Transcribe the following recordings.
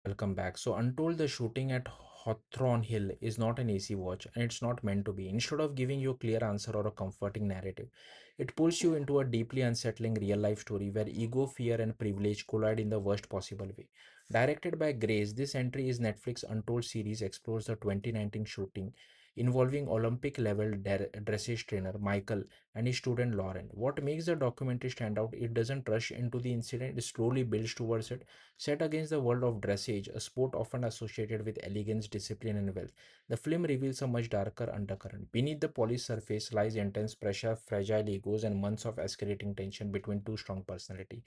welcome back. So, Untold, the shooting at Hawthorne Hill is not an easy watch, and it's not meant to be. Instead of giving you a clear answer or a comforting narrative, it pulls you into a deeply unsettling real life story where ego, fear, and privilege collide in the worst possible way. Directed by Grace, this entry is Netflix Untold series explores the 2019 shooting involving Olympic level dressage trainer Michael and his student Lauren. What makes the documentary stand out, it doesn't rush into the incident, it slowly builds towards it. Set against the world of dressage, a sport often associated with elegance, discipline, and wealth, the film reveals a much darker undercurrent. Beneath the polished surface lies intense pressure, fragile egos, and months of escalating tension between two strong personalities.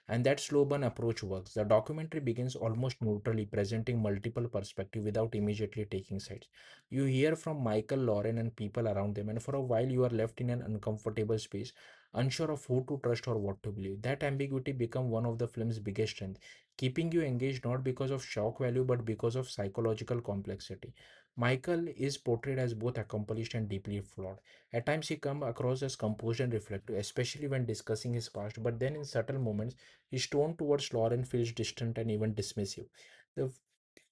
And that slow burn approach works. The documentary begins almost neutrally, presenting multiple perspectives without immediately taking sides. You hear from Michael, Lauren, and people around them, and for a while you are left in an uncomfortable space, unsure of who to trust or what to believe. That ambiguity becomes one of the film's biggest strengths, keeping you engaged not because of shock value but because of psychological complexity. Michael is portrayed as both accomplished and deeply flawed. At times, he comes across as composed and reflective, especially when discussing his past, but then in subtle moments, his tone towards Lauren feels distant and even dismissive. The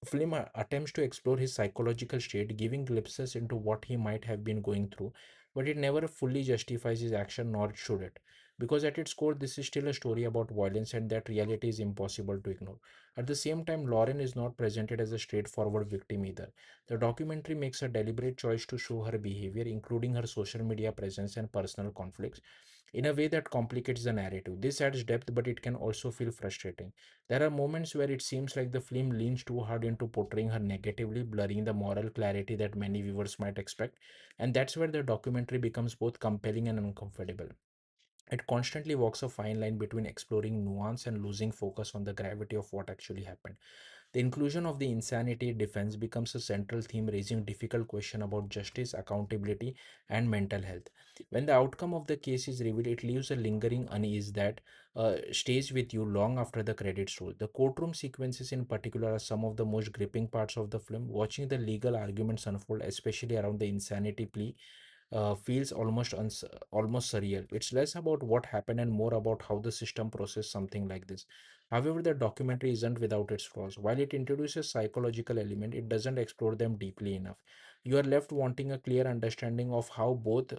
film attempts to explore his psychological state, giving glimpses into what he might have been going through, but it never fully justifies his action, nor should it. Because at its core, this is still a story about violence, and that reality is impossible to ignore. At the same time, Lauren is not presented as a straightforward victim either. The documentary makes a deliberate choice to show her behavior, including her social media presence and personal conflicts, in a way that complicates the narrative. This adds depth, but it can also feel frustrating. There are moments where it seems like the film leans too hard into portraying her negatively, blurring the moral clarity that many viewers might expect, and that's where the documentary becomes both compelling and uncomfortable. It constantly walks a fine line between exploring nuance and losing focus on the gravity of what actually happened. The inclusion of the insanity defense becomes a central theme, raising difficult questions about justice, accountability, and mental health. When the outcome of the case is revealed, it leaves a lingering unease that stays with you long after the credits roll. The courtroom sequences, in particular, are some of the most gripping parts of the film. Watching the legal arguments unfold, especially around the insanity plea, feels almost surreal. It's less about what happened and more about how the system processed something like this. However, the documentary isn't without its flaws. While it introduces psychological element, it doesn't explore them deeply enough. You are left wanting a clear understanding of how both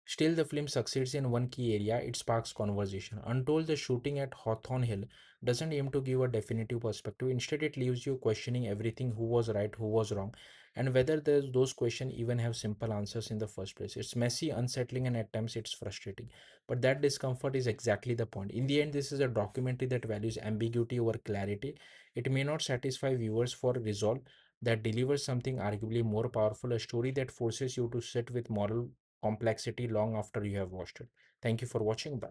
Still, the film succeeds in one key area: it sparks conversation. Untold, the shooting at Hawthorne Hill doesn't aim to give a definitive perspective. Instead, it leaves you questioning everything: who was right, who was wrong, and whether those questions even have simple answers in the first place. It's messy, unsettling, and at times it's frustrating. But that discomfort is exactly the point. In the end, this is a documentary that values ambiguity over clarity. It may not satisfy viewers for resolve, that delivers something arguably more powerful, a story that forces you to sit with moral complexity long after you have watched it. Thank you for watching. Bye.